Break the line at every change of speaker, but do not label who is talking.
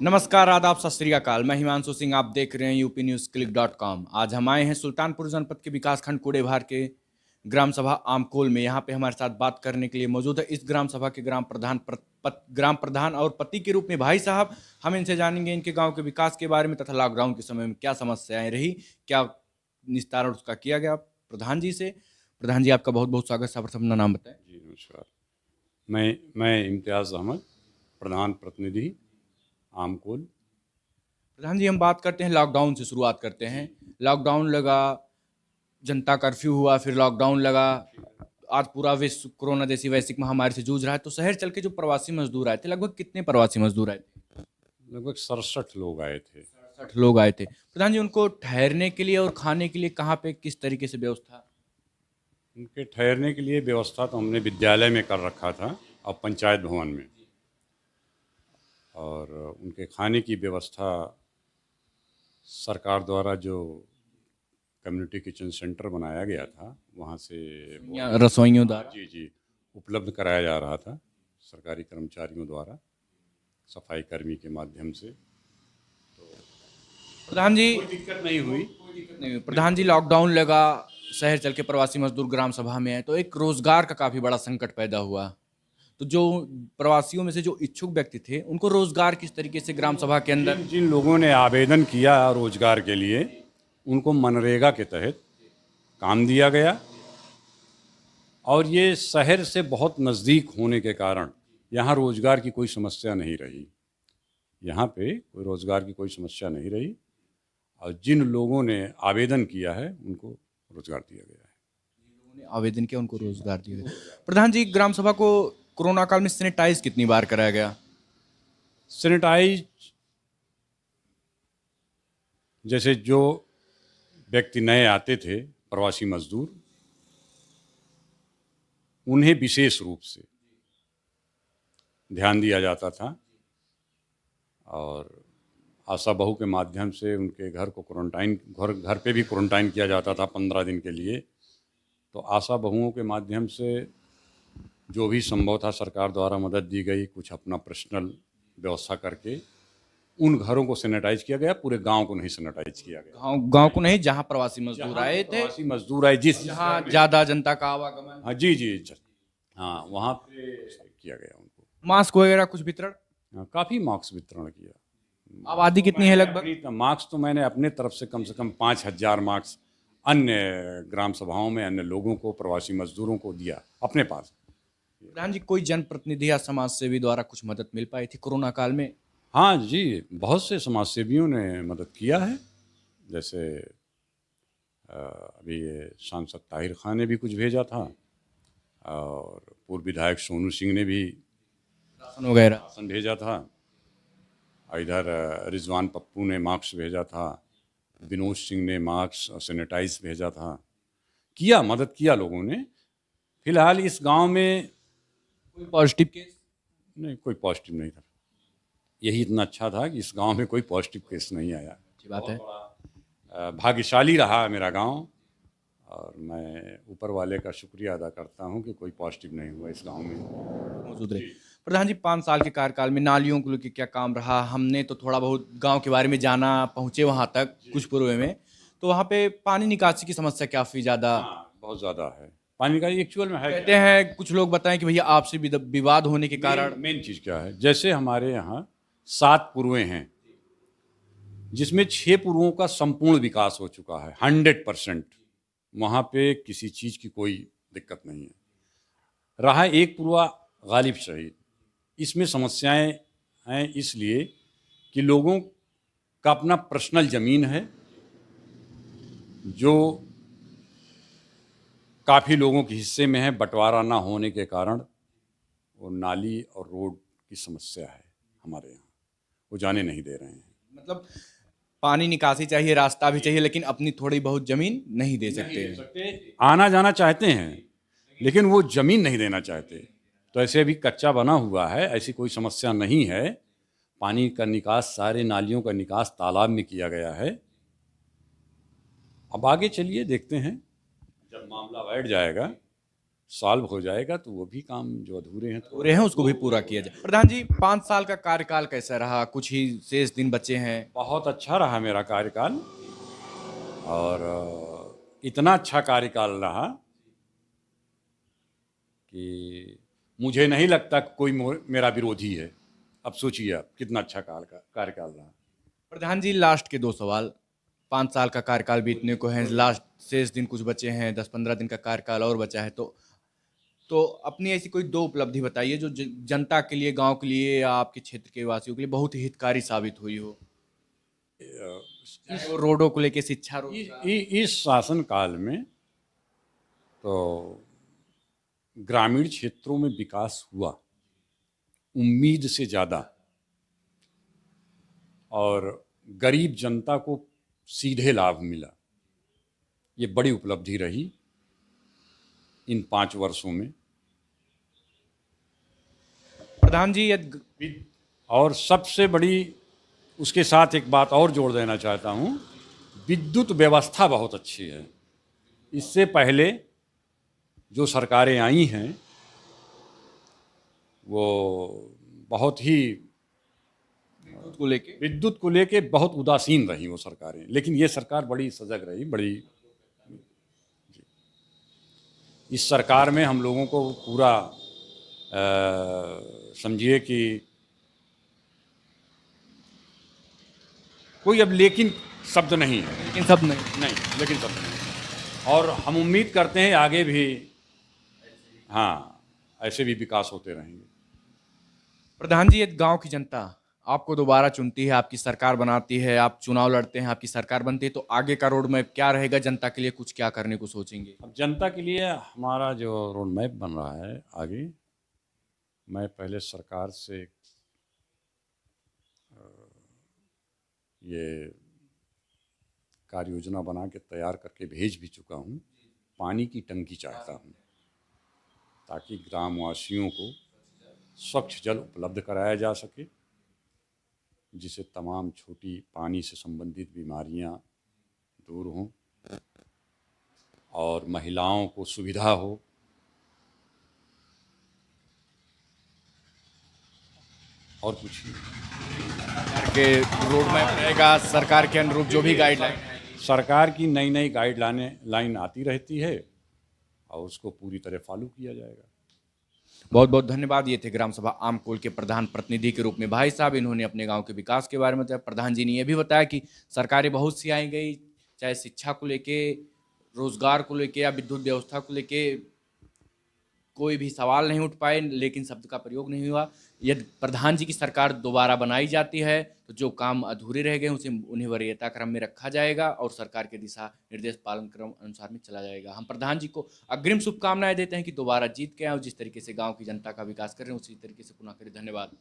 नमस्कार, आदाब, सत श्री अकाल। मैं हिमांशु सिंह, आप देख रहे हैं यूपी न्यूज क्लिक.com। आज हम आए हैं सुल्तानपुर जनपद के विकासखंड कूड़ेभार के ग्राम सभा आमकोल में। यहाँ पे हमारे साथ बात करने के लिए मौजूद है इस ग्राम सभा के ग्राम प्रधान और पति के रूप में भाई साहब। हम इनसे जानेंगे इनके गांव के विकास के बारे में तथा लॉकडाउन के समय में क्या समस्याएं रही, क्या निस्तारण उसका किया गया। प्रधान जी से, प्रधान जी आपका बहुत बहुत स्वागत। सर्वप्रथम अपना नाम बताएं।
जी नमस्कार। मैं इम्तियाज़ अहमद, प्रधान प्रतिनिधि आमकोल।
प्रधान जी, हम बात करते हैं लॉकडाउन से, शुरुआत करते हैं। लॉकडाउन लगा, जनता कर्फ्यू हुआ, फिर लॉकडाउन लगा। आज पूरा विश्व कोरोना जैसी वैश्विक महामारी से जूझ रहा है। तो शहर चल के जो प्रवासी मजदूर आए थे, लगभग कितने प्रवासी मजदूर आए थे?
लगभग 67 लोग आए थे।
60 लोग आए थे। प्रधान जी, उनको ठहरने के लिए और खाने के लिए कहाँ पे किस तरीके से व्यवस्था?
उनके ठहरने के लिए व्यवस्था तो हमने विद्यालय में कर रखा था और पंचायत भवन में, और उनके खाने की व्यवस्था सरकार द्वारा जो कम्युनिटी किचन सेंटर बनाया गया था वहाँ से
रसोइयों द्वारा?
जी उपलब्ध कराया जा रहा था सरकारी कर्मचारियों द्वारा, सफाई कर्मी के माध्यम से।
प्रधान जी,
कोई दिक्कत नहीं हुई।
नहीं हुई। प्रधान जी, लॉकडाउन लगा, शहर चल के प्रवासी मजदूर ग्राम सभा में आए, तो एक रोजगार का काफी बड़ा संकट पैदा हुआ। तो जो प्रवासियों में से जो इच्छुक व्यक्ति थे, उनको रोजगार किस तरीके से ग्राम सभा के अंदर?
जिन लोगों ने आवेदन किया रोजगार के लिए, उनको मनरेगा के तहत काम दिया गया, और ये शहर से बहुत नज़दीक होने के कारण यहाँ रोजगार की कोई समस्या नहीं रही। यहाँ पे कोई रोजगार की कोई समस्या नहीं रही, और जिन लोगों ने आवेदन किया है उनको रोजगार दिया गया है।
जिन्होंने आवेदन किया उनको रोजगार दिया गया। प्रधान जी, ग्राम सभा को कोरोना काल में सैनिटाइज कितनी बार कराया गया?
सैनिटाइज, जैसे जो व्यक्ति नए आते थे प्रवासी मजदूर, उन्हें विशेष रूप से ध्यान दिया जाता था, और आशा बहू के माध्यम से उनके घर को घर पे भी क्वारंटाइन किया जाता था 15 दिन के लिए। तो आशा बहुओं के माध्यम से जो भी संभव था सरकार द्वारा मदद दी गई। कुछ अपना पर्सनल व्यवस्था करके उन घरों को सैनिटाइज किया गया, पूरे गांव को नहीं सैनिटाइज किया गया।
गांव को नहीं, जहां प्रवासी मजदूर आए थे,
प्रवासी मजदूर आए जिस
जहां ज्यादा जनता का आवागमन।
हाँ जी हाँ, वहाँ पे किया गया उनको।
मास्क वगैरह कुछ वितरण?
काफ़ी मास्क वितरण किया।
आबादी कितनी है लगभग?
मार्क्स तो मैंने अपने तरफ से कम 5,000 मार्क्स अन्य ग्राम सभाओं में अन्य लोगों को, प्रवासी मजदूरों को दिया अपने पास।
प्रधान जी, कोई जनप्रतिनिधि या समाज सेवी द्वारा कुछ मदद मिल पाई थी कोरोना काल में?
हाँ जी, बहुत से समाज सेवियों ने मदद किया है। जैसे अभी ये सांसद ताहिर खान ने भी कुछ भेजा था, और पूर्व विधायक सोनू सिंह ने भी
राशन वगैरह
राशन भेजा था, और इधर रिजवान पप्पू ने मास्क भेजा था, विनोद सिंह ने मास्क और सैनिटाइज भेजा था। मदद किया लोगों ने। फिलहाल इस गांव में
कोई पॉजिटिव केस
नहीं, कोई पॉजिटिव नहीं था। यही इतना अच्छा था कि इस गांव में कोई पॉजिटिव केस नहीं आया।
अच्छी बात है।
भाग्यशाली रहा मेरा गांव, और मैं ऊपर वाले का शुक्रिया अदा करता हूं कि कोई पॉजिटिव नहीं हुआ इस गांव में
मौजूद रहे। प्रधान जी, 5 साल के कार्यकाल में नालियों को लेकर क्या काम रहा? हमने तो थोड़ा बहुत गांव के बारे में जाना, पहुंचे वहां तक कुछ पूर्व में, तो वहां पे पानी निकासी की समस्या काफी ज्यादा?
बहुत ज़्यादा है। पानी का एक्चुअल में है,
कहते हैं कुछ लोग बताएं कि भैया आपसी विवाद होने के कारण।
मेन चीज़ क्या है, जैसे हमारे यहाँ 7 पुरवें हैं, जिसमें 6 पुरवों का संपूर्ण विकास हो चुका है 100%। वहाँ पे किसी चीज़ की कोई दिक्कत नहीं है। रहा एक पुरवा गालिब शहीद, इसमें समस्याएं हैं इसलिए कि लोगों का अपना पर्सनल ज़मीन है, जो काफ़ी लोगों के हिस्से में है। बंटवारा ना होने के कारण वो नाली और रोड की समस्या है हमारे यहाँ, वो जाने नहीं दे रहे हैं।
मतलब पानी निकासी चाहिए, रास्ता भी चाहिए, लेकिन अपनी थोड़ी बहुत जमीन नहीं दे सकते।
आना जाना चाहते हैं, लेकिन वो जमीन नहीं देना चाहते। तो ऐसे अभी कच्चा बना हुआ है, ऐसी कोई समस्या नहीं है। पानी का निकास, सारे नालियों का निकास तालाब में किया गया है। अब आगे चलिए देखते हैं, जब मामला बैठ जाएगा सॉल्व हो जाएगा तो वो भी काम जो अधूरे हैं
पूरे हैं उसको भी पूरा किया जाए। प्रधान जी, 5 साल का कार्यकाल कैसा रहा? कुछ ही शेष दिन बचे हैं।
बहुत अच्छा रहा मेरा कार्यकाल, और इतना अच्छा कार्यकाल रहा कि मुझे नहीं लगता कि कोई मेरा विरोधी है। अब सोचिए आप कितना अच्छा कार्यकाल रहा।
प्रधान जी, लास्ट के 2 सवाल। 5 साल का कार्यकाल बीतने को है, लास्ट शेष दिन कुछ बचे हैं, 10-15 दिन का कार्यकाल और बचा है, तो अपनी ऐसी कोई 2 उपलब्धि बताइए जो जनता के लिए, गांव के लिए या आपके क्षेत्र के वासियों के लिए बहुत ही हितकारी साबित हुई हो। चाहे वो रोडों को लेके, शिक्षा, रोजगार।
इस शासन काल में तो ग्रामीण क्षेत्रों में विकास हुआ उम्मीद से ज़्यादा, और गरीब जनता को सीधे लाभ मिला। ये बड़ी उपलब्धि रही इन 5 वर्षों में।
प्रधान जी, यदि
और सबसे बड़ी उसके साथ एक बात और जोड़ देना चाहता हूँ, विद्युत व्यवस्था बहुत अच्छी है। इससे पहले जो सरकारें आई हैं वो बहुत ही विद्युत को लेके बहुत उदासीन रही वो सरकारें, लेकिन ये सरकार बड़ी सजग रही, बड़ी। इस सरकार में हम लोगों को पूरा समझिए कि कोई अब लेकिन शब्द नहीं है।
लेकिन सब नहीं।
लेकिन शब्द नहीं। और हम उम्मीद करते हैं आगे भी ऐसे भी विकास होते रहेंगे।
प्रधान जी, यदि गांव की जनता आपको दोबारा चुनती है, आपकी सरकार बनाती है, आप चुनाव लड़ते हैं, आपकी सरकार बनती है, तो आगे का रोड मैप क्या रहेगा? जनता के लिए कुछ क्या करने को सोचेंगे?
अब जनता के लिए हमारा जो रोड मैप बन रहा है आगे, मैं पहले सरकार से ये कार्य योजना बना के तैयार करके भेज भी चुका हूँ। पानी की टंकी चाहता हूँ ताकि ग्रामवासियों को स्वच्छ जल उपलब्ध कराया जा सके, जिससे तमाम छोटी पानी से संबंधित बीमारियां दूर हों और महिलाओं को सुविधा हो। और कुछ
के रोड मैप रहेगा, सरकार के अनुरूप जो भी गाइडलाइन,
सरकार की नई गाइडलाइन आती रहती है और उसको पूरी तरह फॉलो किया जाएगा।
बहुत बहुत धन्यवाद। ये थे ग्राम सभा आमकोल के प्रधान प्रतिनिधि के रूप में भाई साहब। इन्होंने अपने गांव के विकास के बारे में बताया। प्रधान जी ने यह भी बताया कि सरकारें बहुत सी आई गई, चाहे शिक्षा को लेके, रोजगार को लेके या विद्युत व्यवस्था को लेके कोई भी सवाल नहीं उठ पाए, लेकिन शब्द का प्रयोग नहीं हुआ। यदि प्रधान जी की सरकार दोबारा बनाई जाती है तो जो काम अधूरे रह गए उसे उन्हें वरीयता क्रम में रखा जाएगा और सरकार के दिशा निर्देश पालन क्रम अनुसार में चला जाएगा। हम प्रधान जी को अग्रिम शुभकामनाएं देते हैं कि दोबारा जीत के आए और जिस तरीके से गांव की जनता का विकास करें उसी तरीके से पुनः करें। धन्यवाद।